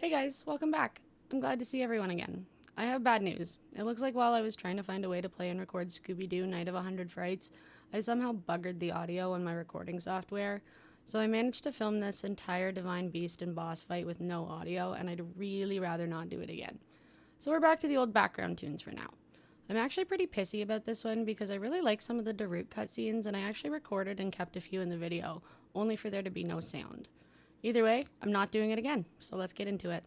Hey guys, welcome back. I'm glad to see everyone again. I have bad news. It looks like while I was trying to find a way to play and record Scooby-Doo Night of 100 Frights, I somehow buggered the audio on my recording software. So I managed to film this entire Divine Beast and boss fight with no audio, and I'd really rather not do it again. So we're back to the old background tunes for now. I'm actually pretty pissy about this one because I really like some of the Darut cutscenes, and I actually recorded and kept a few in the video, only for there to be no sound. Either way, I'm not doing it again, so let's get into it.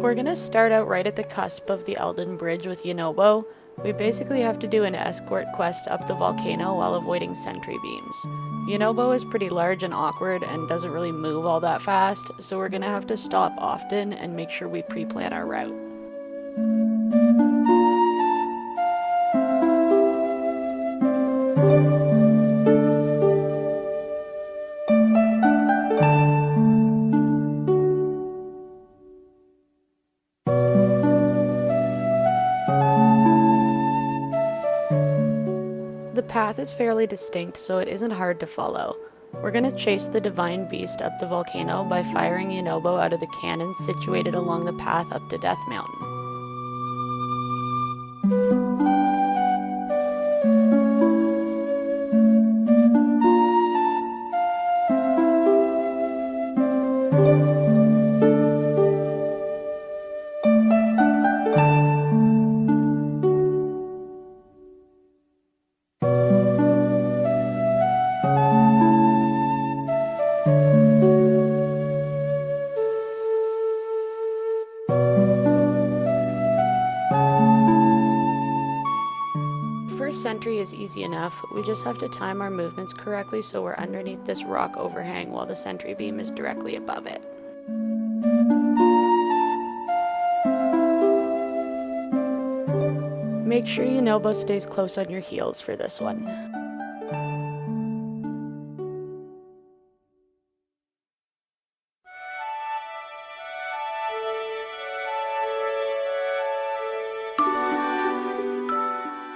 We're gonna start out right at the cusp of the Elden Bridge with Yunobo. We basically have to do an escort quest up the volcano while avoiding sentry beams. Yunobo is pretty large and awkward and doesn't really move all that fast, so we're gonna have to stop often and make sure we pre-plan our route. The path is fairly distinct, so it isn't hard to follow. We're gonna chase the Divine Beast up the volcano by firing Yunobo out of the cannon situated along the path up to Death Mountain. First sentry is easy enough, we just have to time our movements correctly so we're underneath this rock overhang while the sentry beam is directly above it. Make sure Yunobo stays close on your heels for this one.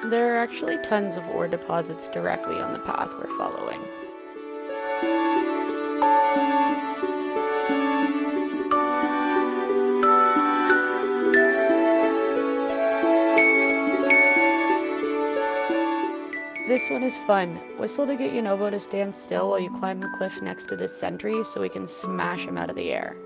There are actually tons of ore deposits directly on the path we're following. This one is fun. Whistle to get Yunobo to stand still while you climb the cliff next to this sentry so we can smash him out of the air.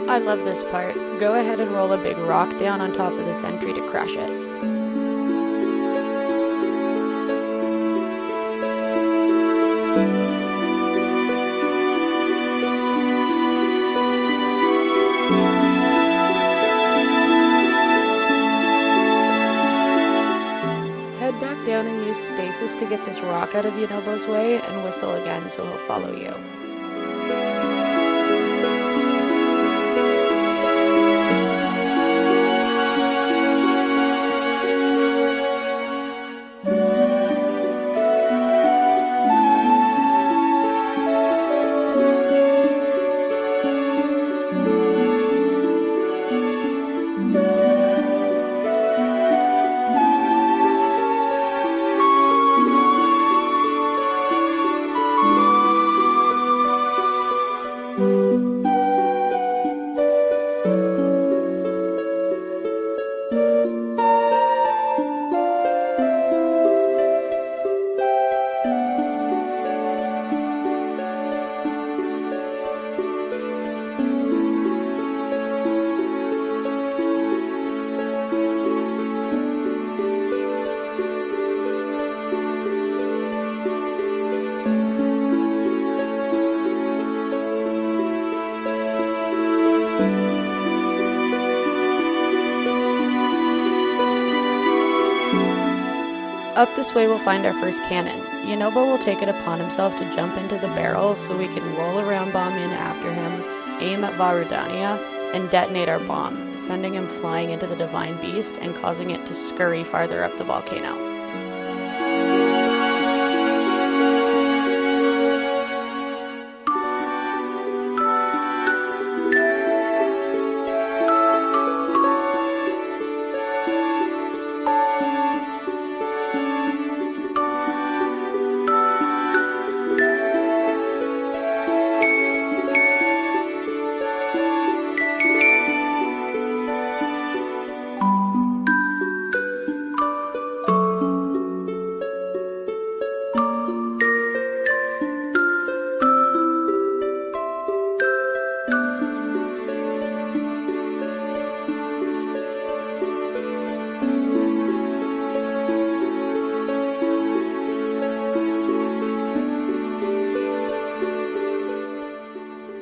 I love this part. Go ahead and roll a big rock down on top of the sentry to crush it. Head back down and use stasis to get this rock out of Yunobo's way, and whistle again so he'll follow you. Up this way we'll find our first cannon. Yonobo will take it upon himself to jump into the barrel so we can roll a round bomb in after him, aim at Rudania, and detonate our bomb, sending him flying into the Divine Beast and causing it to scurry farther up the volcano.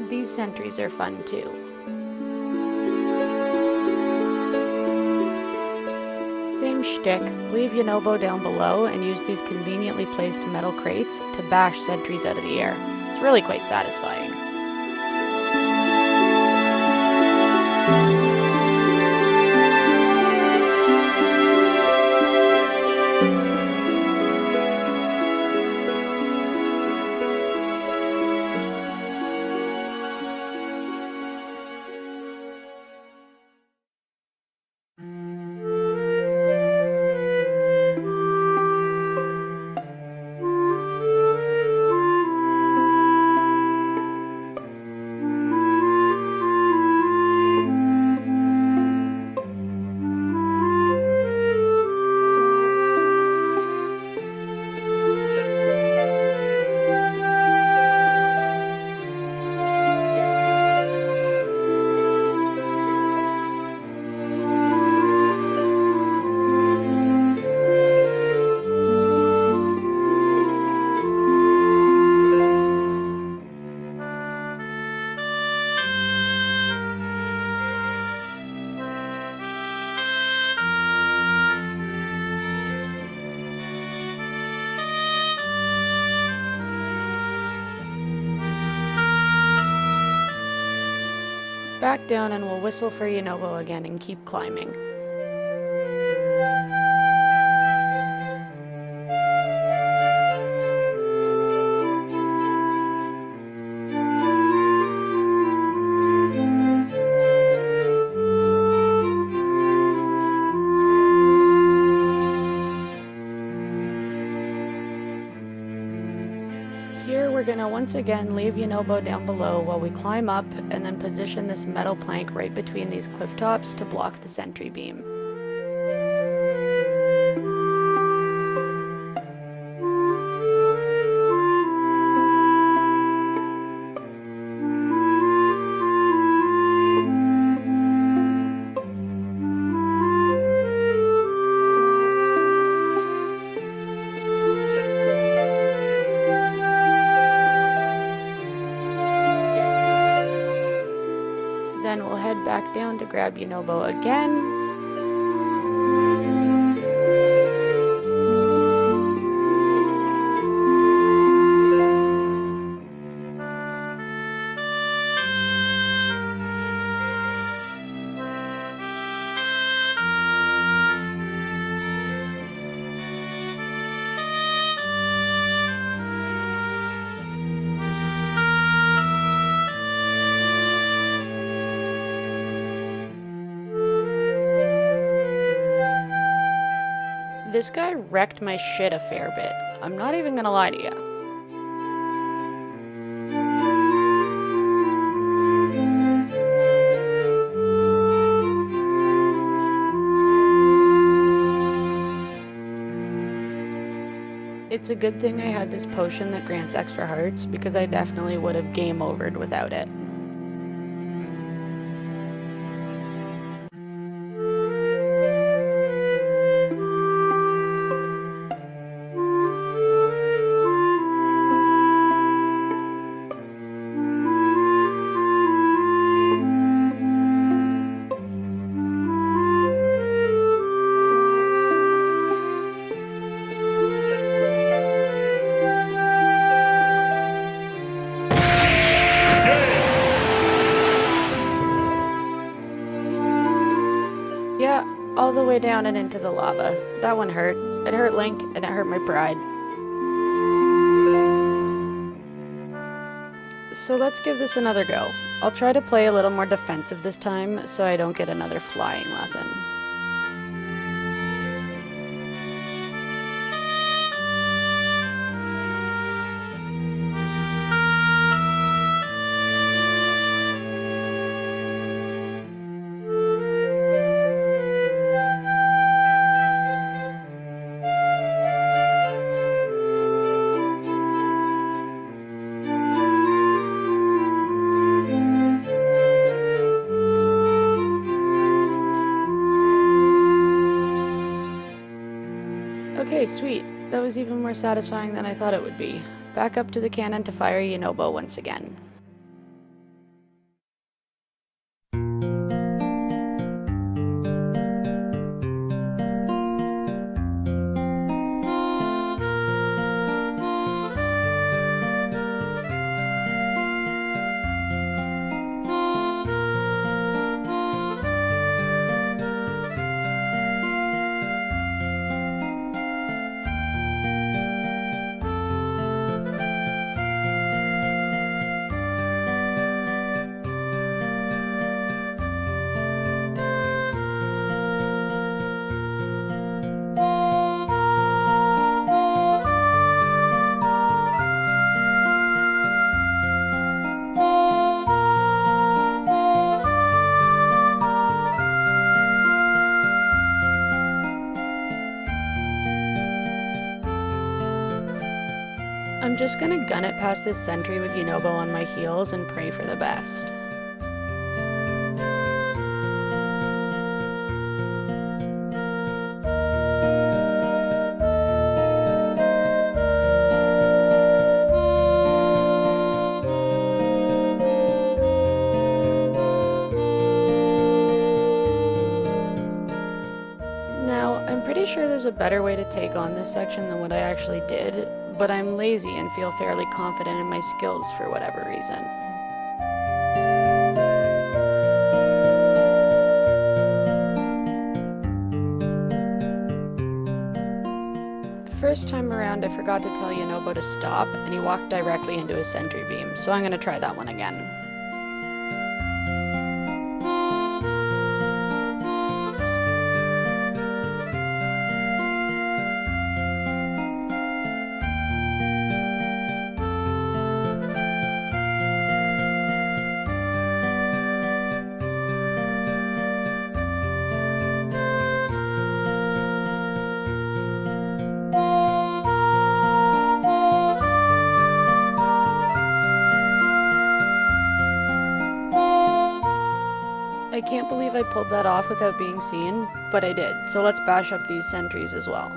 These sentries are fun too. Same shtick, leave Yonobo down below and use these conveniently placed metal crates to bash sentries out of the air. It's really quite satisfying. Back down and we'll whistle for Yonobo again and keep climbing. Here we're gonna once again leave Yonobo down below while we climb up and then position this metal plank right between these cliff tops to block the sentry beam. Then we'll head back down to grab Yonobo again. This guy wrecked my shit a fair bit. I'm not even gonna lie to you. It's a good thing I had this potion that grants extra hearts, because I definitely would have game overed without it. all the way down and into the lava. That one hurt. It hurt Link, and it hurt my pride. So let's give this another go. I'll try to play a little more defensive this time, so I don't get another flying lesson. Okay, sweet. That was even more satisfying than I thought it would be. Back up to the cannon to fire Yunobo once again. I'm just gonna gun it past this sentry with Yunobo on my heels and pray for the best. Now, I'm pretty sure there's a better way to take on this section than what I actually did, but I'm lazy and feel fairly confident in my skills for whatever reason. First time around, I forgot to tell Yunobo to stop, and he walked directly into his sentry beam, so I'm gonna try that one again. I can't believe I pulled that off without being seen, but I did, so let's bash up these sentries as well.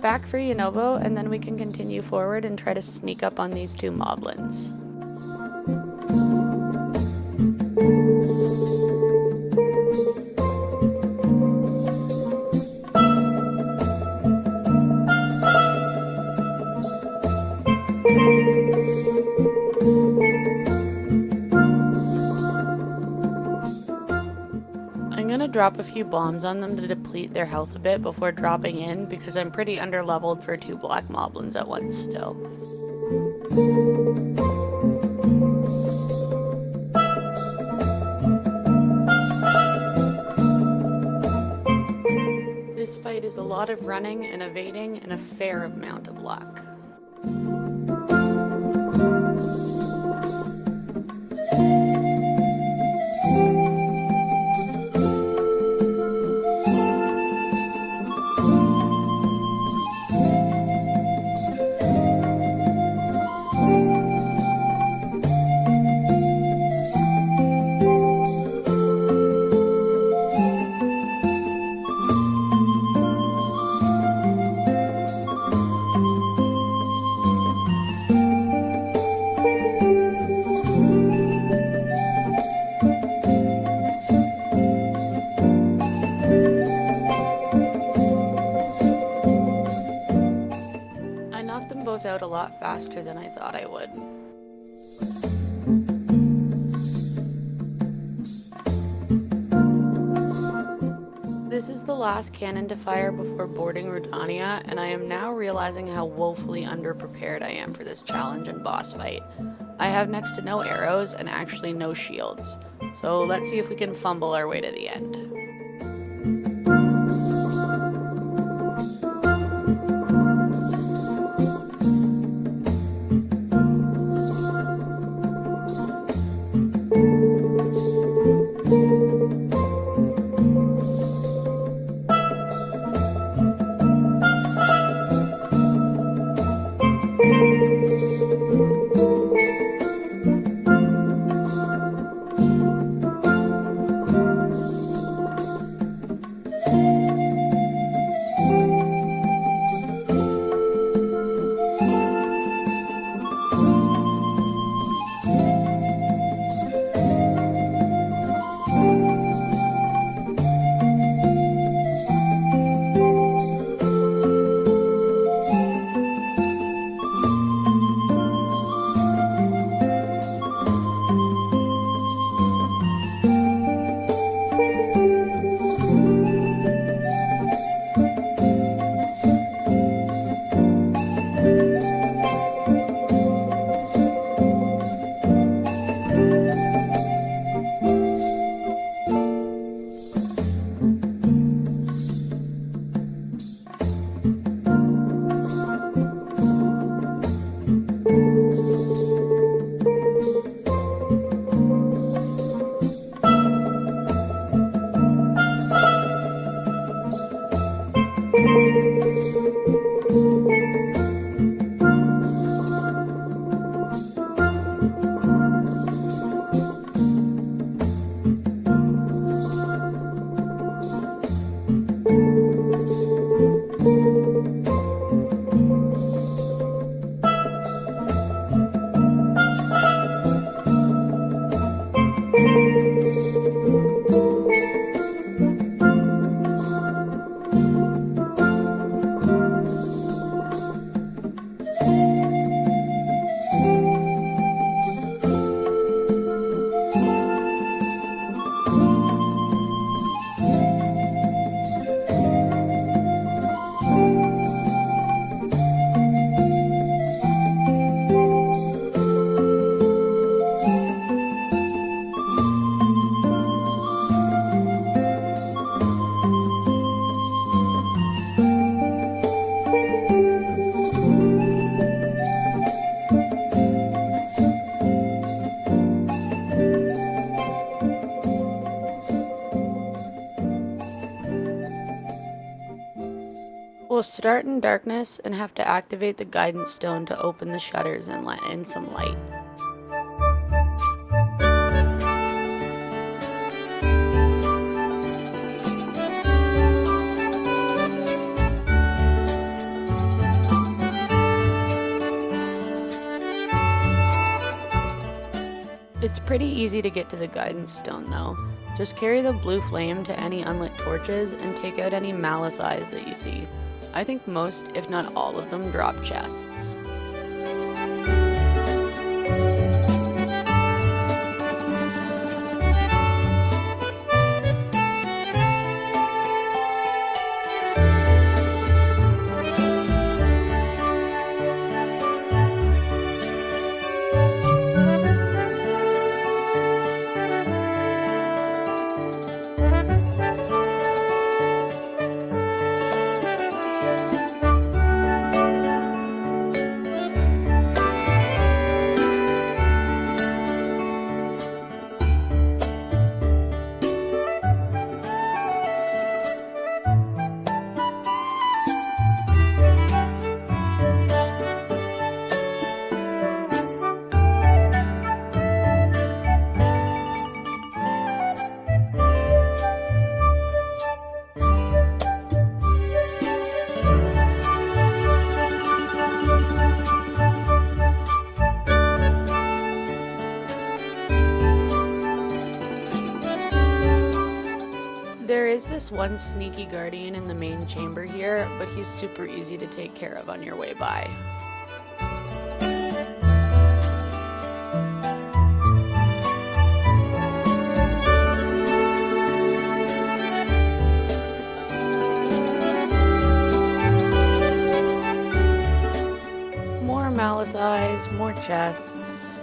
Back for Yunobo, and then we can continue forward and try to sneak up on these two moblins. I'm gonna drop a few bombs on them to deplete their health a bit before dropping in, because I'm pretty underleveled for two black moblins at once still. This fight is a lot of running and evading and a fair amount of luck. lot faster than I thought I would. This is the last cannon to fire before boarding Rudania, and I am now realizing how woefully underprepared I am for this challenge and boss fight. I have next to no arrows and actually no shields, so let's see if we can fumble our way to the end. We'll start in darkness and have to activate the guidance stone to open the shutters and let in some light. It's pretty easy to get to the guidance stone though. Just carry the blue flame to any unlit torches and take out any malice eyes that you see. I think most, if not all of them, drop chests. There is this one sneaky guardian in the main chamber here, but he's super easy to take care of on your way by. chests.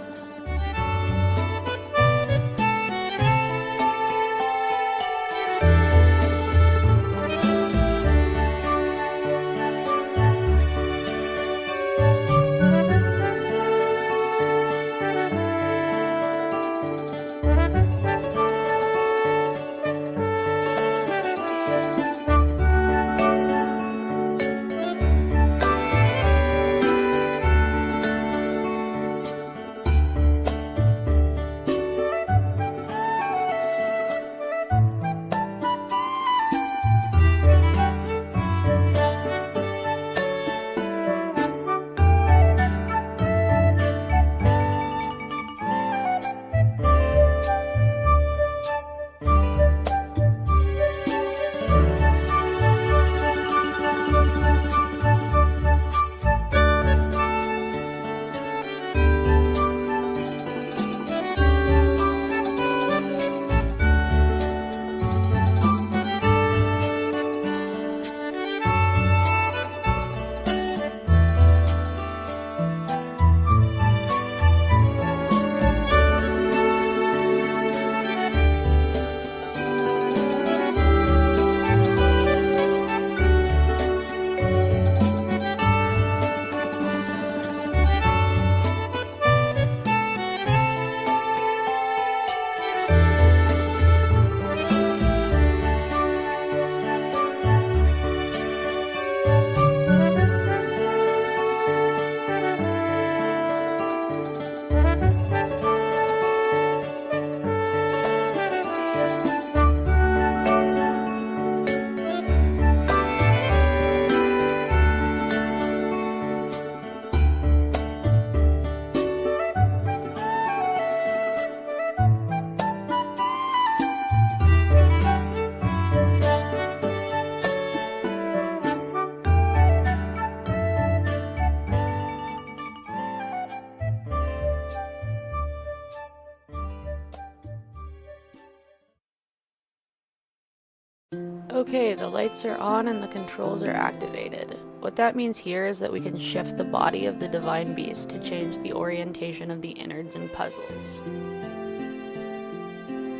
Okay, the lights are on and the controls are activated. What that means here is that we can shift the body of the divine beast to change the orientation of the innards and puzzles.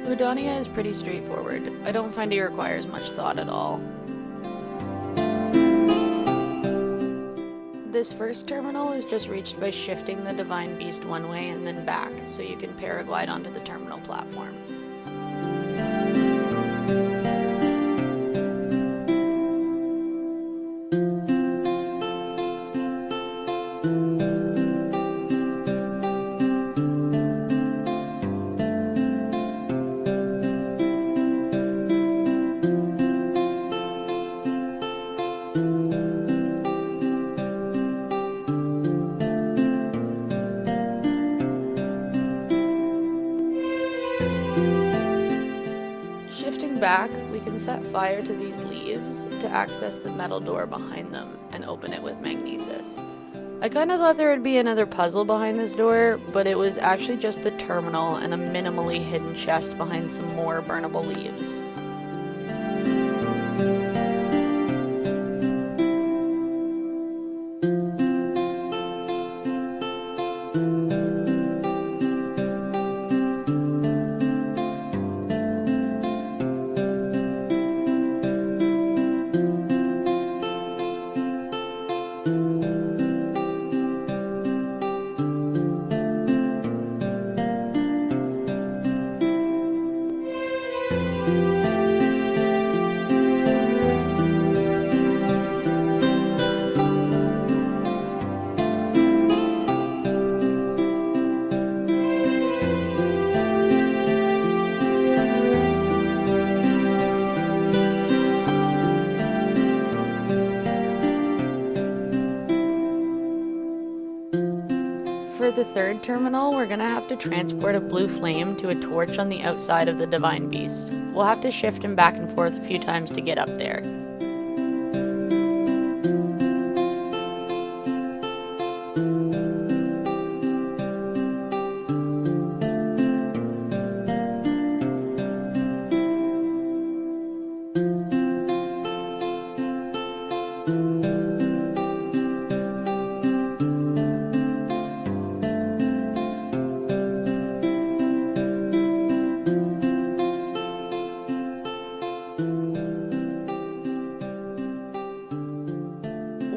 Rudania is pretty straightforward. I don't find it requires much thought at all. This first terminal is just reached by shifting the divine beast one way and then back, so you can paraglide onto the terminal platform. Back, we can set fire to these leaves to access the metal door behind them and open it with magnesis. I kind of thought there would be another puzzle behind this door, but it was actually just the terminal and a minimally hidden chest behind some more burnable leaves. For the third terminal, we're gonna have to transport a blue flame to a torch on the outside of the divine beast. We'll have to shift him back and forth a few times to get up there.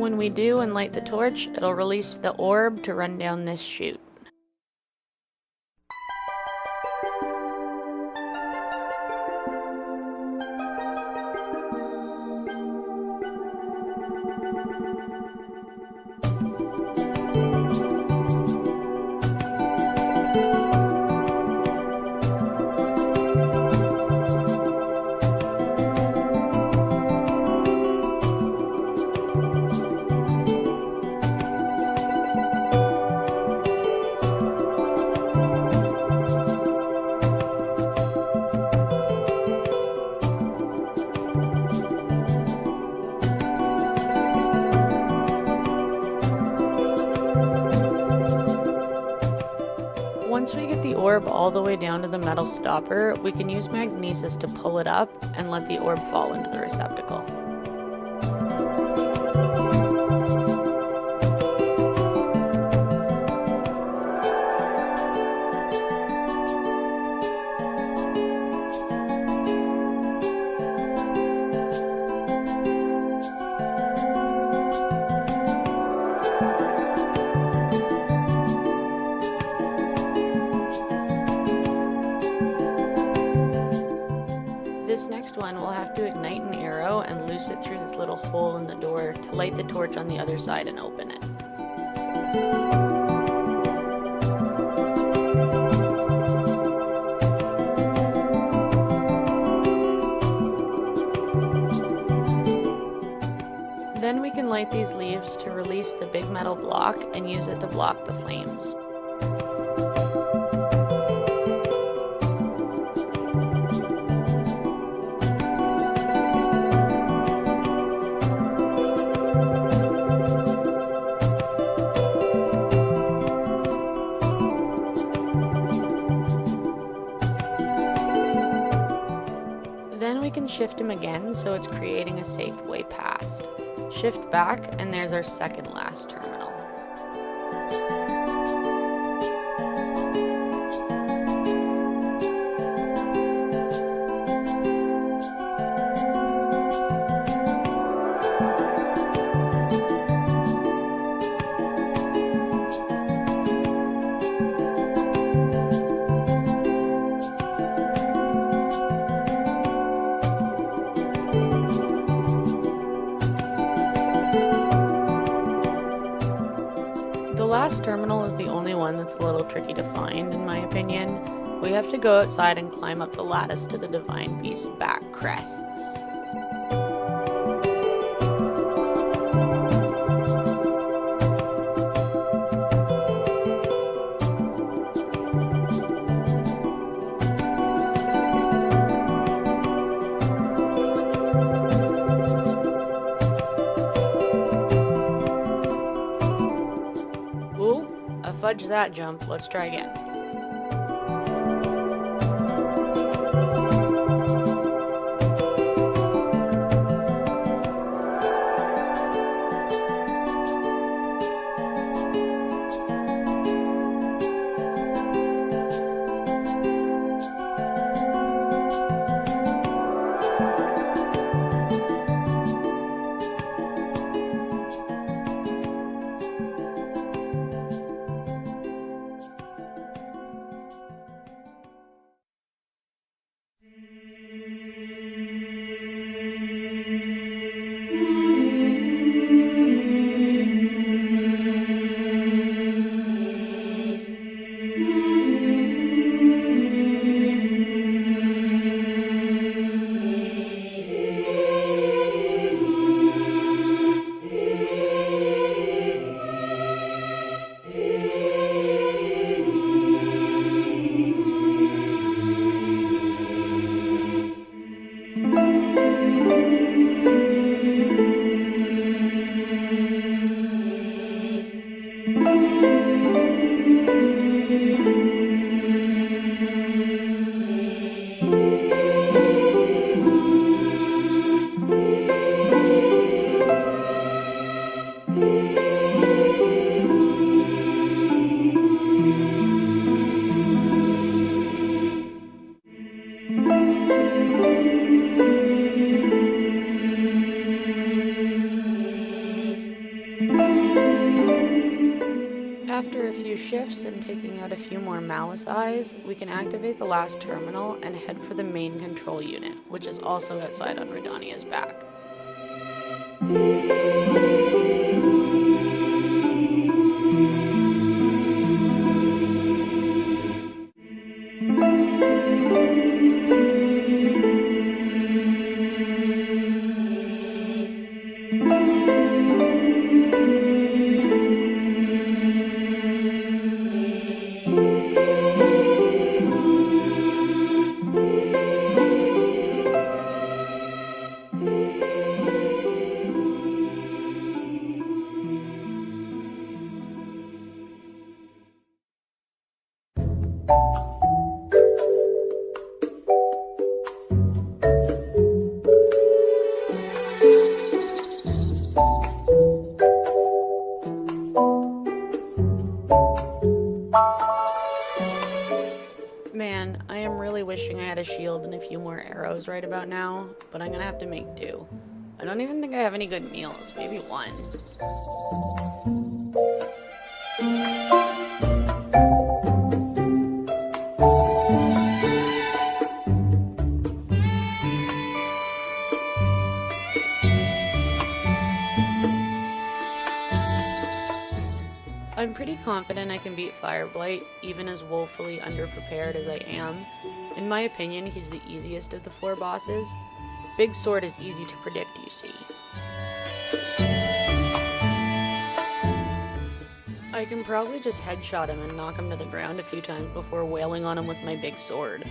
when we do and light the torch, it'll release the orb to run down this chute. Once we get the orb all the way down to the metal stopper, we can use magnesis to pull it up and let the orb fall into the receptacle. This next one, we'll have to ignite an arrow and loose it through this little hole in the door to light the torch on the other side and open it. Then we can light these leaves to release the big metal block and use it to block the flames. Then we can shift him again so it's creating a safe way past. Shift back and there's our second last terminal. The last terminal is the only one that's a little tricky to find, in my opinion. We have to go outside and climb up the lattice to the Divine Beast's back crests. Fudge that jump. Let's try again. glyphs and taking out a few more malice eyes, we can activate the last terminal and head for the main control unit, which is also outside on Rudania's back. Man, I am really wishing I had a shield and a few more arrows right about now, but I'm gonna have to make do. I don't even think I have any good meals, maybe one. I'm pretty confident I can beat Fireblight, even as woefully underprepared as I am. In my opinion, he's the easiest of the 4 bosses. Big Sword is easy to predict, you see. I can probably just headshot him and knock him to the ground a few times before wailing on him with my big sword.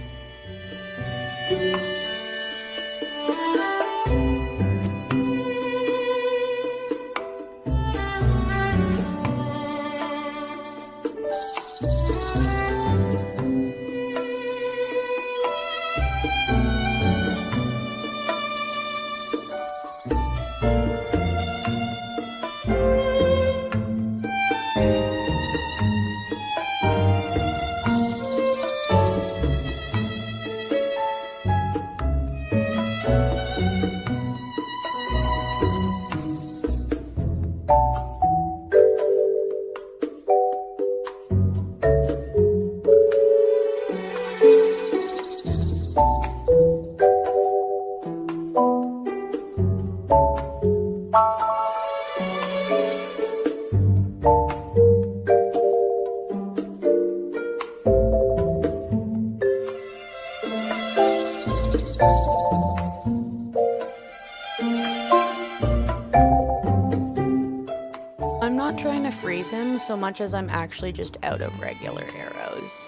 I'm not trying to freeze him so much as I'm actually just out of regular arrows.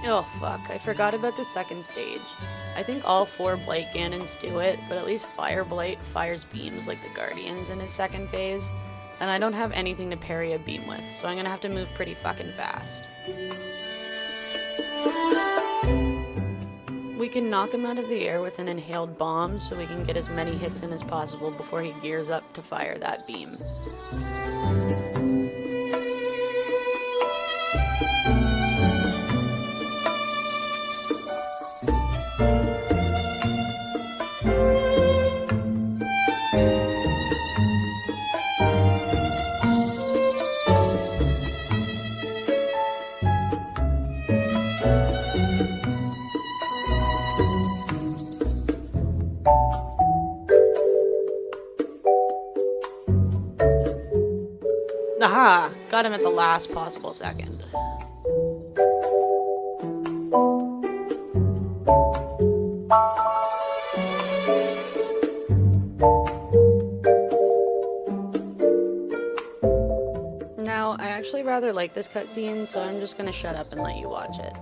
Oh fuck, I forgot about the second stage. I think all 4 Blight Ganons do it, but at least Fireblight fires beams like the Guardians in his second phase, and I don't have anything to parry a beam with, so I'm gonna have to move pretty fucking fast. We can knock him out of the air with an inhaled bomb so we can get as many hits in as possible before he gears up to fire that beam. Aha! Got him at the last possible second. Now, I actually rather like this cutscene, so I'm just gonna shut up and let you watch it.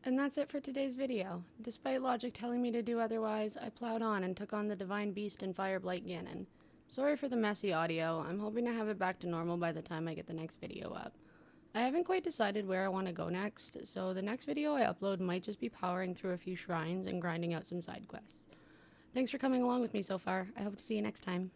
And that's it for today's video. Despite logic telling me to do otherwise, I plowed on and took on the divine beast and Fireblight Ganon. Sorry for the messy audio. I'm hoping to have it back to normal by the time I get the next video up. I haven't quite decided where I want to go next, so the next video I upload might just be powering through a few shrines and grinding out some side quests. Thanks for coming along with me so far. I hope to see you next time.